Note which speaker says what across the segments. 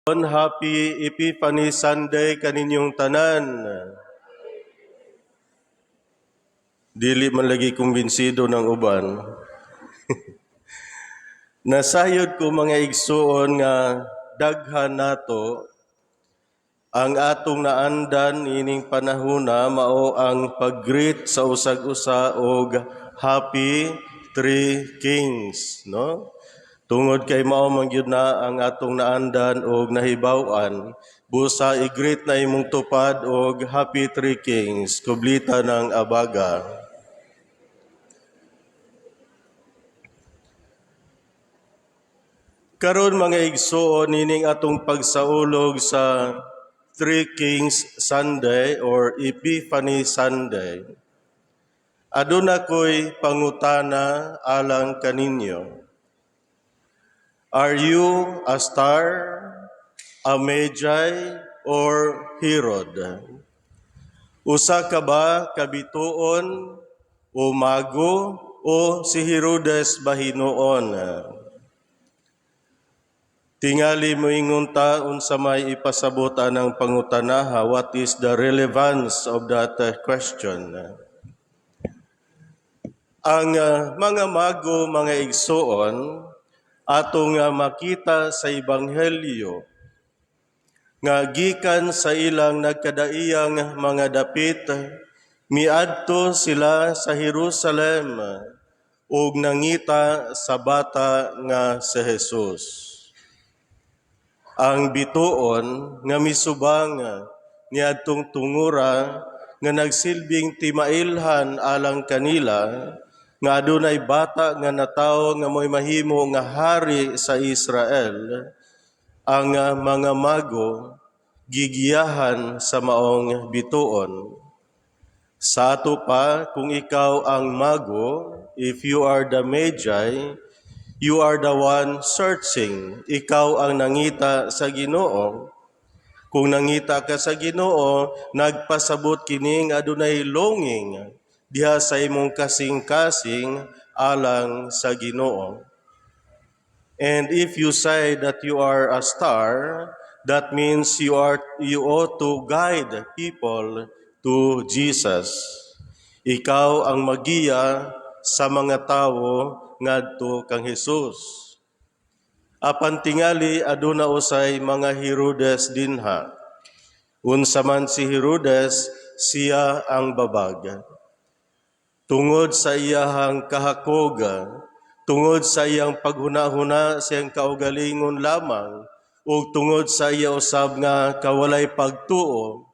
Speaker 1: Happy Epiphany Sunday kaninyong tanan. Dili man lagi kumbinsido ng uban. Nasayod ko mga igsuon nga daghan nato ang atong naandan ining panahuna mao ang pag-greet sa usag-usa og Happy Three Kings, no? Tungod kay mao man gyud na ang atong naandan og nahibaw-an, busa i-greet na imong tupad og Happy Three Kings, kublita ng abaga. Karon mga igsuon nining atong pagsaulog sa Three Kings Sunday or Epiphany Sunday. Aduna ko'y pangutana alang kaninyo. Are you a star, a magi, or Herod? Usa ka ba kabituon, o mago, o si Herodes ba hinuon? Tingali mo ingunta unsa may ipasabota ng pangutanaha, what is the relevance of that question? Ang mga mago, mga igsuon, atong makita sa Ebanghelyo nga gikan sa ilang nagkadaiyang mga dapit, miadto sila sa Jerusalem ug nangita sa bata nga si Jesus. Ang bituon nga misubang niadtong tungura nga nagsilbing timailhan alang kanila nga adunay bata nga natawo nga mo'y mahimo nga hari sa Israel, ang mga mago gigiyahan sa maong bituon. Sa ato pa, kung ikaw ang mago, if you are the magi, you are the one searching. Ikaw ang nangita sa Ginoo. Kung nangita ka sa Ginoo, nagpasabot kining adunay longing diha sa imong kasing-kasing alang sa Ginoo. And if you say that you are a star, that means you ought to guide people to Jesus. Ikaw ang magiya sa mga tawo ngadto kang Hesus. Apan tingali aduna usay mga Herodes dinha. Unsa man si Herodes, siya ang babag. Tungod sa iyahang kahakoga, tungod sa iyang paghuna-huna sa iyang kaugalingon lamang, ug tungod sa iya usab nga kawalay pagtuo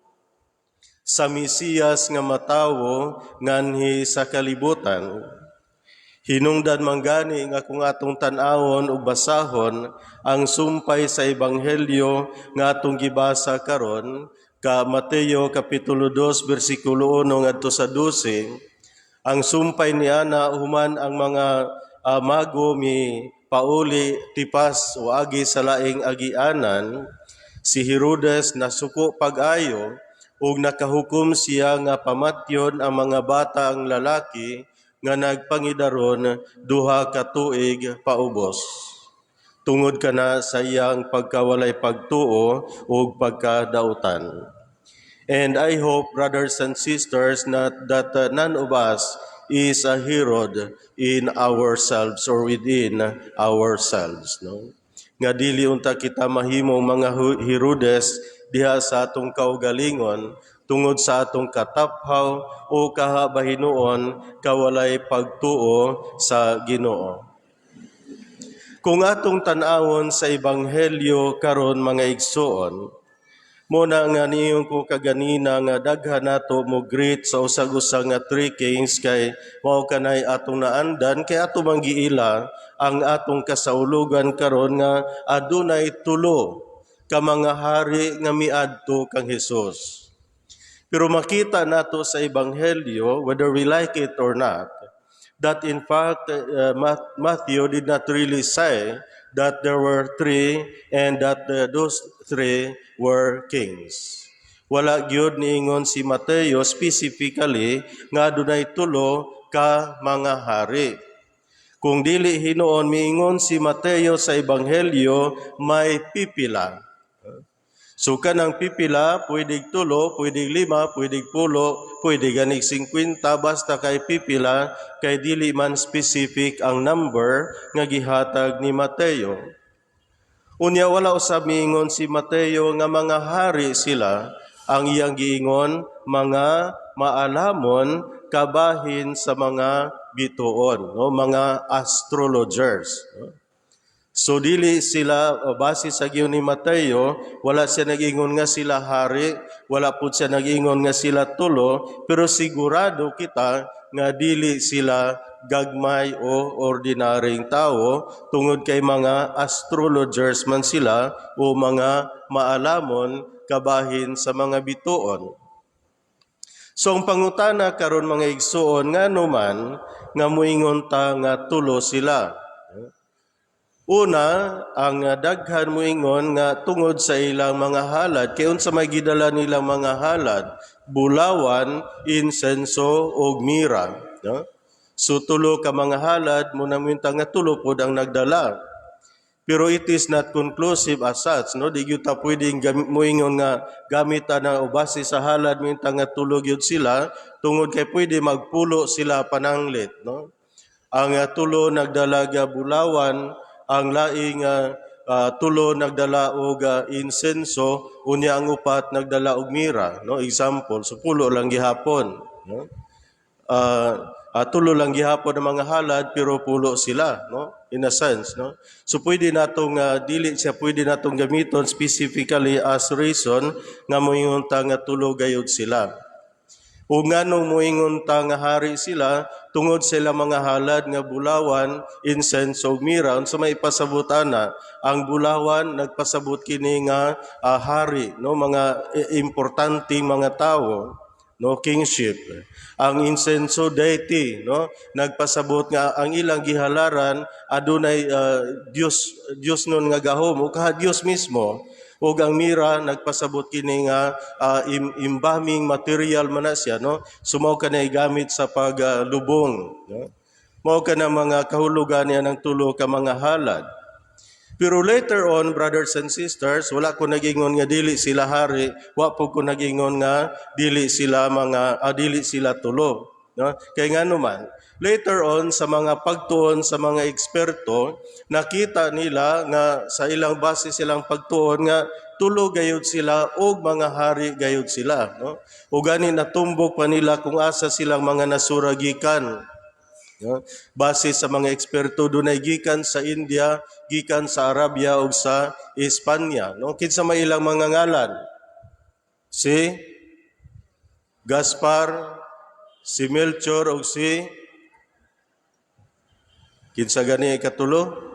Speaker 1: sa Mesiyas nga matawo nganhi sa kalibutan. Hinungdan manggani nga kung atong tan-awon ug basahon ang sumpay sa Ebanghelyo nga atong gibasa karon, ka Mateo kapitulo 2 bersikulo 1 ngadto sa 12. Ang sumpay ni ana human ang mga mago mi pauli tipas o agi sa laing agianan, si Herodes nasuko pag-ayo ug nakahukom siya nga pamatyon ang mga bata ang lalaki nga nagpangidaron duha ka tuig paubos. Tungod kana sa iyang pagkawalay pagtuo ug pagkadautan. And I hope, brothers and sisters, that none of us is a Herod in ourselves or within ourselves. No? Nga dili unta kita mahimong mga Herodes diha sa atong kaugalingon, tungod sa atong kataphaw o kahabahinuon kawalay pagtuo sa Ginoo. Kung atong tan-awon sa Ebanghelyo karon mga igsuon, muna nga niyon ko kaganina nga daghan nato mo greet sa usag-usa nga Three Kings kay mao kanay atong naandan kay ato manggiila ang atong kasaulugan karon nga adunay tulo ka mga hari nga miadto kang Hesus. Pero makita nato sa Ebanghelyo, whether we like it or not, that in fact Matthew did not really say that there were three and that those three were kings. Wala gyud niingon si Mateo specifically nga adunay tulo ka mga hari. Kung dili hinuon miingon si Mateo sa Ebanghelyo, may pipila. So kanang pipila, pwedeng 3, pwedeng 5, pwedeng 10, pwede ganig 50, basta kay pipila, kay dili man specific ang number nga gihatag ni Mateo. Unya wala usab miingon si Mateo nga mga hari sila, ang iyang giingon mga maalamon kabahin sa mga bituon, no? Mga astrologers. No? So dili sila base sa giyon ni Mateo, wala siya nag-ingon nga sila hari, wala pud siya nag-ingon nga sila tulo, pero sigurado kita nga dili sila gagmay o ordinaryong tao tungod kay mga astrologers man sila o mga maalamon kabahin sa mga bituon. So ang pangutana karon mga igsuon nga naman nga moingon ta nga tulo sila. Una, ang daghan moingon nga tungod sa ilang mga halad, kay unsa may gidala nilang mga halad, bulawan, insenso ug mira, no? So tulo ka mga halad mo naminta nga tulo pod ang nagdala. Pero it is not conclusive as such, no? Di gyud ta pwedeng moingon nga gamit na base sa halad minta nga tulo gyud sila tungod kay pwede magpulo sila pananglit, no? Ang tulo nagdala nga bulawan, ang laing tulo nagdala og insenso, unya ang upat nagdala og mira, no? Example, so pulo lang gihapon, no? Tulo lang gihapon ang mga halad pero pulo sila, no? In a sense, no? So pwede natong dili siya pwede natong gamiton specifically as reason nga moingon ta nga tulo gayud sila. O nganong moingon ta nga hari sila tungod sila mga halad nga bulawan, insenso ug mira, unsa may pasabot-ana ang bulawan nagpasabot kini nga hari, no? Mga importante mga tawo, no? Kingship. Ang insenso deity, no? Nagpasabot nga ang ilang gihalaran adunay Dios nun nga gahom o kaha Dios mismo. Ug ang mira nagpasabot kini nga imbaming material man na siya, no? Sumaw ka na gamit sa paglubong, no? Mao ka na mga kahulugan niya ng tulo ka mga halad. Pero later on, brothers and sisters, wala ko nagingon nga dili sila hari, wa po ko nagingon nga dili sila dili sila tulo, no? Kay ngano man, later on sa mga pagtuon sa mga eksperto, nakita nila nga sa ilang base silang pagtuon nga tulo gayud sila og mga hari gayud sila, no? O gani natumbok pa nila kung asa silang mga nasuragikan, no? Base sa mga eksperto dunay gikan sa India, gikan sa Arabia ug sa Espanya, no? Kinsa may ilang mga ngalan? Si Gaspar, si Melchor ug si kinsa gani katulo?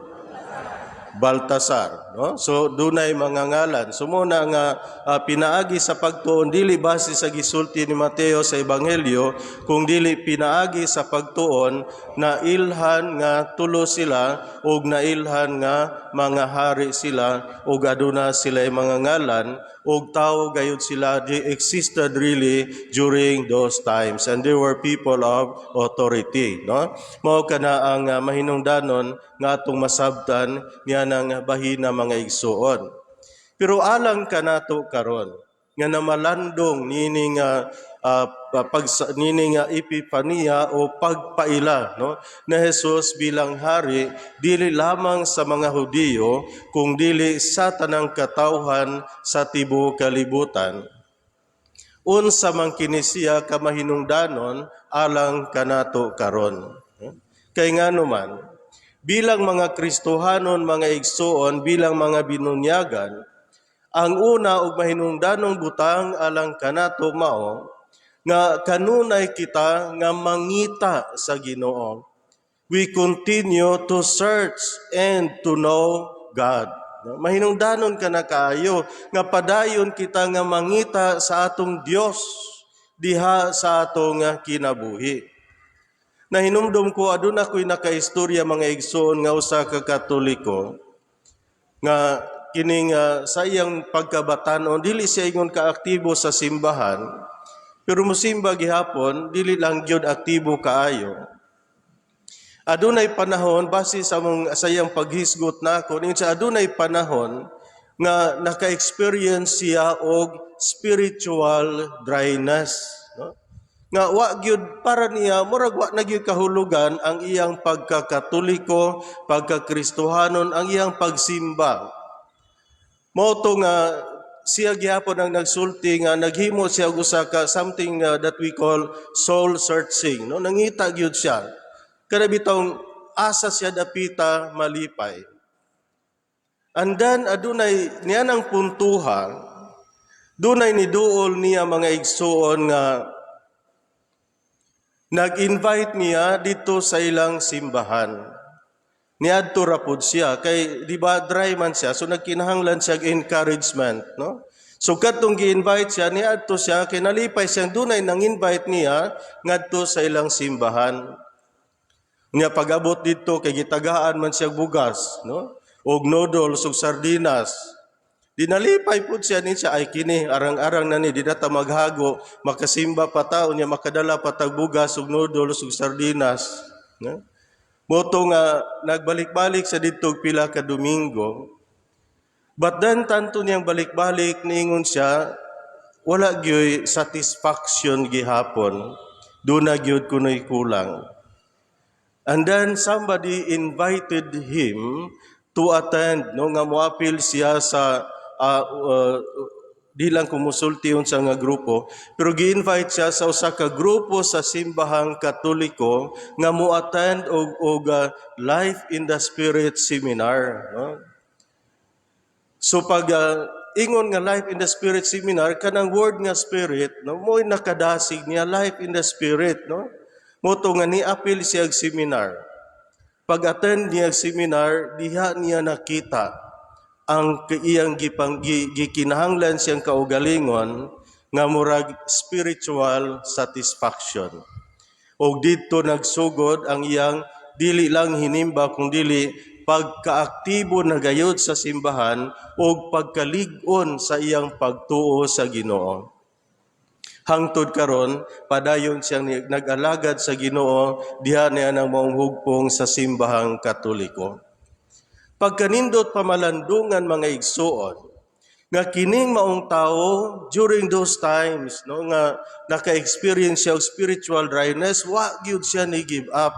Speaker 1: Baltasar, no? So dunay mga ngalan. So muna nga pinaagi sa pagtuon dili base sa gisulti ni Mateo sa ebanghelyo, kung dili pinaagi sa pagtuon na ilhan nga tulo sila ug nailhan nga mga hari sila ug aduna sila mga ngalan ug tawo gayud sila. They existed really during those times and they were people of authority, no? Mao kana ang mahinungdanon nga atong masabtan niya ng bahina mga igsuon. Pero alang kanato karon nga namalandong nining nining epipania o pagpaila, no, na Jesus bilang hari dili lamang sa mga Hudiyo kung dili sa tanang katawhan sa tibuok kalibutan. Unsa man kini siya ka mahinungdanon alang kanato karon. Kay ngano man bilang mga Kristohanon, mga igsuon, bilang mga binunyagan, ang una ug mahinungdanong butang alang kanato mao nga kanunay kita nga mangita sa Ginoo. We continue to search and to know God. Mahinungdanon ka na kaayo nga padayon kita nga mangita sa atong Dios diha sa atong kinabuhi. Nahinumdum ko aduna ko'y nakaistorya mga igsoon nga usa ka Katoliko nga kining sa iyang pagkabatanon dili siya ingon kaaktibo sa simbahan pero mosimba gihapon dili lang gyud aktibo kaayo. Adunay panahon base sa iyang paghisgot nako ning sa adunay panahon nga naka-experience siya og spiritual dryness, no? Nga wa gyud para niya murag wa na gyud kahulugan ang iyang pagkakatoliko, pagkakristohanon, ang iyang pagsimba. Mao to nga siya gyapon ang nagsulti nga naghimo siya og usa ka something that we call soul searching, no? Nangita gyud siya kada bitong asa siya dapita malipay. And then adunay niya nang puntuhan, dunay niduol niya mga igsuon nga nag-invite niya dito sa ilang simbahan. Niadto ra pud siya kay di ba dry man siya, so nagkinahanglan siya encouragement, no? So kadtong gi-invite siya, niadto siya kay nalipay siya dunay nang invite niya ngadto sa ilang simbahan. Unya pag-abot dito kay gitagaan man siya bugas, no? Og noodles ug sardinas. Dinalipay pud siya ni siya ay kini arang-arang na ni di na ta maghago, makasimba pa ta unya makadala pa tag bugas ug noodles ug sardinas, no? Moto nga nagbalik-balik sa dito pila ka Domingo. But then tanto niyang balik-balik niingon siya wala gyoy satisfaction gihapon. Duna gyud kunoy kulang. And then somebody invited him to attend, no, nga moapil siya sa di lang kumusulti sa nga grupo, pero gi-invite siya sa usa ka grupo sa simbahang Katoliko nga mo-attend og Life in the Spirit seminar, no? So pag ingon nga Life in the Spirit seminar, kanang word nga spirit, no, mo'y nakadasig niya Life in the Spirit, no? Moto nga ni-apil siya og seminar. Pag-attend niya seminar, diha niya nakita ang iyang gikinahanglan siyang kaugalingon nga murag spiritual satisfaction. O dito nagsugod ang iyang dili lang hinimba kung dili pagkaaktibo na gayud sa simbahan o pagkalig-on sa iyang pagtuo sa Ginoo. Hangtod karon padayon siyang nag-alagad sa Ginoo diha niya nang maong hugpong sa simbahang Katoliko. Pagkanindot pamalandungan mga igsuon nga kining maong tao during those times, no, nga naka-experience siya og spiritual dryness, wa gyud siya ni give up.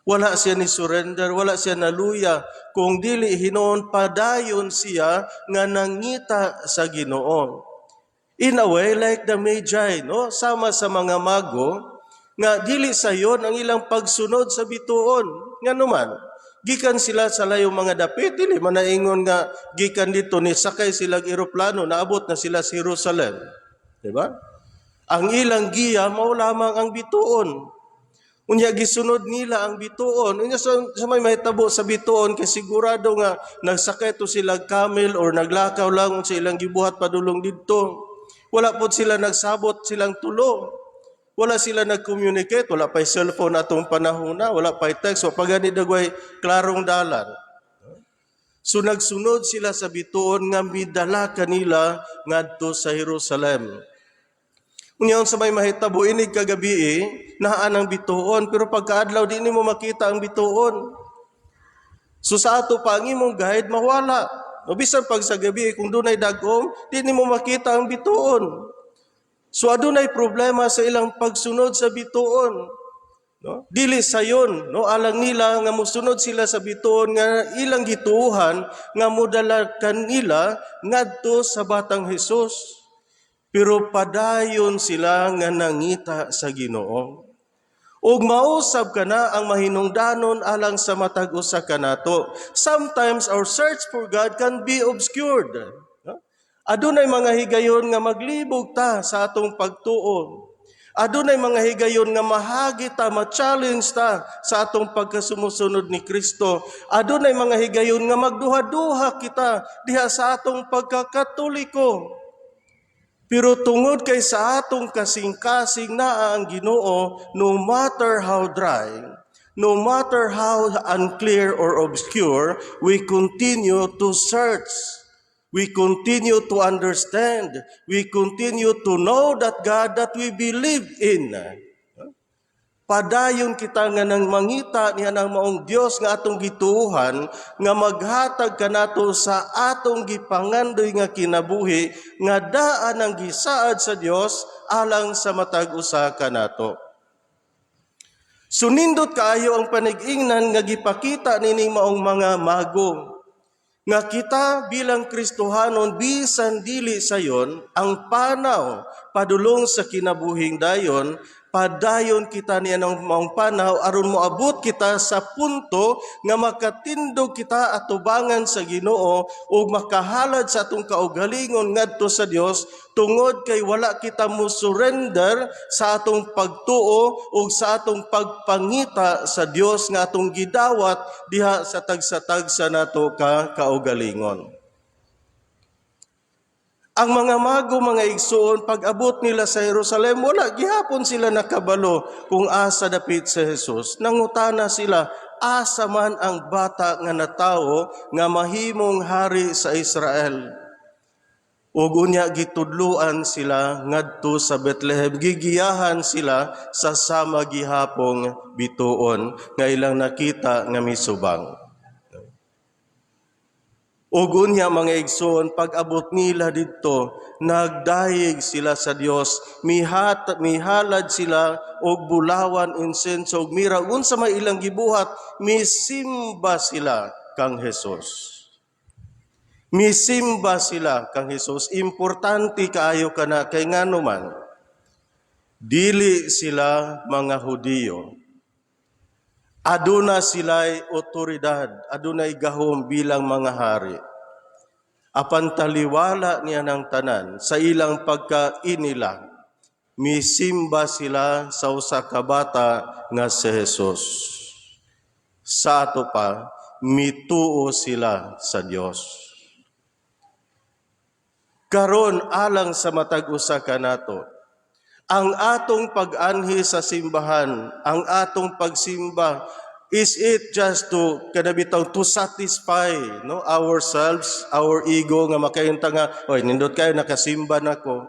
Speaker 1: Wala siya ni surrender, wala siya naluya, kung dili hinuon padayon siya nga nangita sa Ginoo. In a way, like the Magi, no? Sama sa mga mago, nga dili sayon ang ilang pagsunod sa bituon. Nga naman, gikan sila sa layong mga dapit, dili manaingon nga gikan dito ni sakay sila eroplano, naabot na sila sa Jerusalem. Diba? Ang ilang giya, mao lamang ang bituon. Unya gisunod nila ang bituon. Unya sa may mahitabo sa bituon, kay sigurado nga nagsakay to sila camel or naglakaw lang sa ilang gibuhat padulong didto. Wala po sila nagsabot silang tulo. Wala sila nag-communicate. Wala pa'y cellphone atong panahon na. Wala pa'y text. O pagani dagway klarong dalan. So nagsunod sila sa bituon nga midala kanila ngadto sa Jerusalem. Unyaon sa may mahitabo, inig kagabi naan ang bituon. Pero pagkaadlaw, di mo makita ang bituon. So sa ato pa, ang imong guide, mawala. O bisan pag sa gabi, kung dunay dagom, di mo makita ang bituon. So adunay problema sa ilang pagsunod sa bituon. No? Dili sayon, no? Alang nila nga musunod sila sa bituon nga ilang gituuhan nga modala kanila ngadto sa batang Hesus. Pero padayon sila nga nangita sa Ginoo. Ug mausab kana ang mahinungdanon alang sa matag usa kanato. Sometimes our search for God can be obscured. No? Adunay mga higayon nga maglibog ta sa atong pagtuo. Adunay mga higayon nga mahagi ta, ma-challenge ta sa atong pagkasumusunod ni Kristo. Adunay mga higayon nga magduha-duha kita diha sa atong pagkakatoliko. Pero tungod kay sa atong kasing-kasing na ang Ginoo, no matter how dry, no matter how unclear or obscure, we continue to search. We continue to understand. We continue to know that God that we believe in. Padayon kita nga nang mangita niya ng maong Dios nga atong gituuhan, nga maghatag kanato sa atong gipangandoy nga kinabuhi, nga daan ang gisaad sa Dios alang sa matag usa kanato. Sunindot kaayo ang panig-ingnan nga gipakita nining maong mga mago, nga kita bilang Kristohanon bisan dili sayon ang panaw padulong sa kinabuhing dayon, padayon kita niya ng maong panaw aron moabot kita sa punto nga makatindog kita atubangan sa Ginoo o makahalad sa atong kaugalingon ngadto sa Dios, tungod kay wala kita mo surrender sa atong pagtuo o sa atong pagpangita sa Dios nga atong gidawat diha sa tagsa-tagsa nato ka kaugalingon. Ang mga mago, mga igsoon, pag-abot nila sa Jerusalem, wala, gihapon sila nakabalo kung asa dapit sa Jesus. Nangutana sila, asa man ang bata nga natawo nga mahimong hari sa Israel. Ug unya gitudluan sila ngadto sa Bethlehem, gigiyahan sila sa sama gihapong bituon nga ilang nakita nga misubang. Ug unya mga igsoon, pag-abot nila didto, nagdayeg sila sa Dios, mihalad sila og bulawan, insenso ug mira, unsa may ilang gibuhat, misimba sila kang Hesus. Misimba sila kang Hesus. Importante kaayo kana kay ngano man, dili sila mga Hudiyo. Aduna sila'y otoridad, adunay gahom bilang mga hari. Apan taliwala niya ng tanan sa ilang pagkainila, misimba sila sa usa ka bata nga si Jesus. Sa ato pa, mituo sila sa Dios. Karon alang sa matag usa kanato, ang atong pag-anhi sa simbahan, ang atong pagsimba, is it just to kanabitaw to satisfy ourselves, our ego nga makayunta nga, oy nindot kayo nakasimba nako.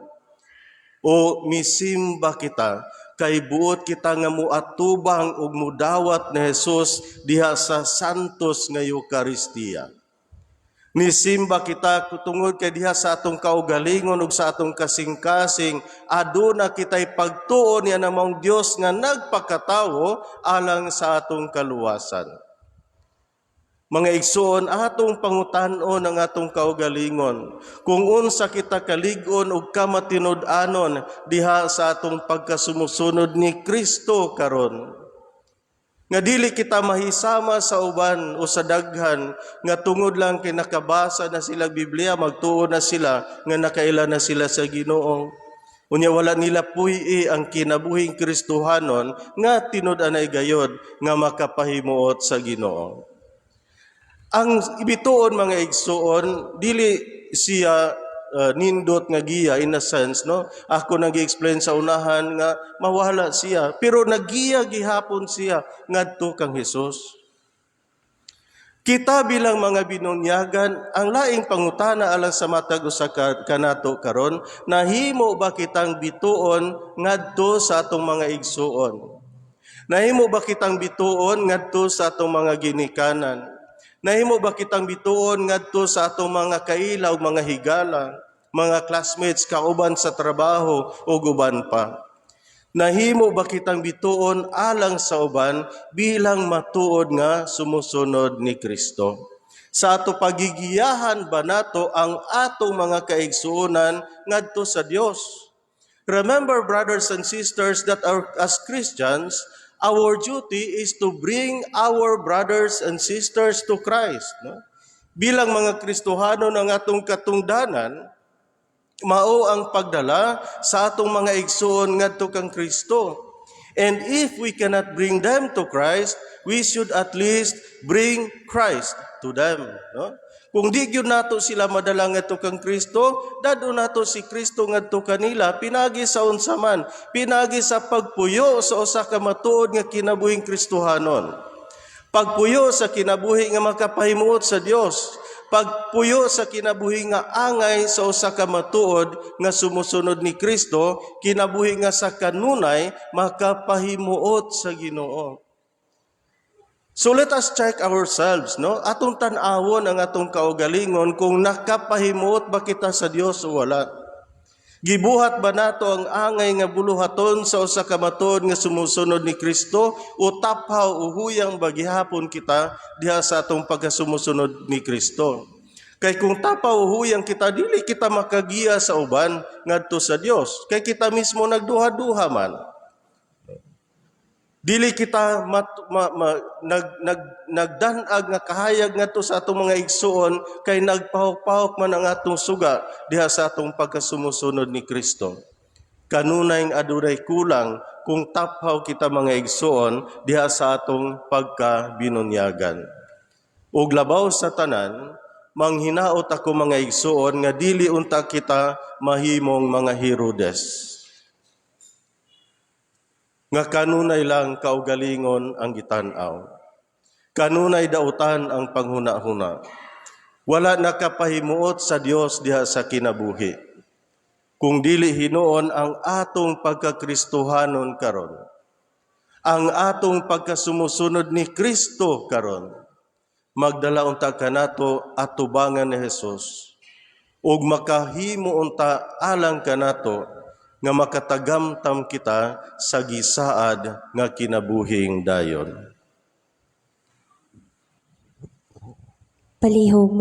Speaker 1: O misimba kita kay buot kita nga muatubang ug mudawat ni Jesus diha sa santos nga Eucharistia. Nisimba kita tungod kay diha sa atong kaugalingon ug sa atong kasing-kasing, aduna kitay pagtuo niya namang Dios nga nagpakatawo alang sa atong kaluwasan. Mga igsoon, atong pangutan-on ang atong kaugalingon, kung unsa kita kalig-on ug kamatinud-anon diha sa atong pagkasumusunod ni Kristo karon. Nga dili kita mahisama sa uban o sa daghan nga tungod lang kay nakabasa na sila Biblia, magtuo na sila nga nakaila na sila sa Ginoo. Unya wala nila puy ang kinabuhing Kristohanon nga tinud-anay gayod nga makapahimuot sa Ginoo. Ang ibituon mga igsoon, dili siya nindot nga giya in a sense, no? Ako nag-explain sa unahan nga mawala siya, pero nagiya gihapon siya ngadto kang Hesus. Kita bilang mga binunyagan, ang laing pangutana alang sa matag usa kanato karon, nahimo ba kitang bituon ngadto sa atong mga igsuon? Nahimo ba kitang bituon ngadto sa atong mga ginikanan? Nahimo ba kitang bituon ngadto sa atong mga kaila ug mga higala, mga classmates, kauban sa trabaho ug uban pa? Nahimo ba kitang bituon alang sa uban bilang matuod nga sumusunod ni Kristo? Sa ato pagigiyahan ba nato ang atong mga kaigsuonan ngadto sa Dios? Remember, brothers and sisters, that as Christians, our duty is to bring our brothers and sisters to Christ. No? Bilang mga Kristohano ng atong katungdanan, mao ang pagdala sa atong mga igsoon ngadto kang Kristo. And if we cannot bring them to Christ, we should at least bring Christ to them. No? Kung di gyud nato sila madala ngadto kang Kristo, dado nato si Kristo ngadto kanila, pinagi sa unsa man, pinagi sa pagpuyo sa usa ka matuod nga kinabuhing Kristohanon. Pagpuyo sa kinabuhi nga makapahimuot sa Dios, Pagpuyo sa kinabuhi nga angay sa usa ka matuod nga sumusunod ni Kristo, kinabuhi nga sa kanunay makapahimuot sa Ginoo. So let us check ourselves, no? Atong tan-awon ang atong kaugalingon kung nakapahimuot ba kita sa Dios o wala. Gibuhat ba nato ang angay nga buluhaton sa usa ka matuod nga sumusunod ni Kristo o taphaw o huyang bagihapon kita diha sa atong pagkasumusunod ni Kristo? Kay kung taphaw o huyang kita, dili kita makagiya sa uban ngadto sa Dios. Kay kita mismo nagduha-duha man. Dili kita nagdanag nga kahayag ngadto sa atong mga igsuon kay nagpahok-pahok man ang atong suga diha sa atong pagkasumusunod ni Kristo. Kanunay adunay kulang kung taphaw kita mga igsuon diha sa atong pagkabinunyagan. Ug labaw sa tanan, manghinaot ako mga igsuon nga dili unta kita mahimong mga Herodes. Nga kanunay lang kaugalingon ang gitan-aw. Kanunay dautan ang panghuna-huna. Wala nakapahimuot sa Dios diha sa kinabuhi. Kung dili hinuon ang atong pagkakristohanon karon. Ang atong pagkasumusunod ni Kristo karon. Magdala unta kanato atubangan ni Hesus. Ug makahimo unta alang kanato nga makatagamtam kita sa gisaad nga kinabuhing dayon.
Speaker 2: Palihog